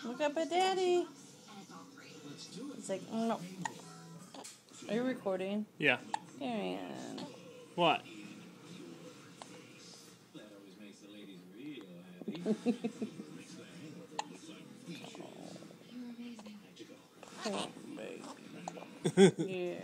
Look up at Daddy. He's like, no. Are you recording? Yeah. Darian. What? Oh, baby. Yeah.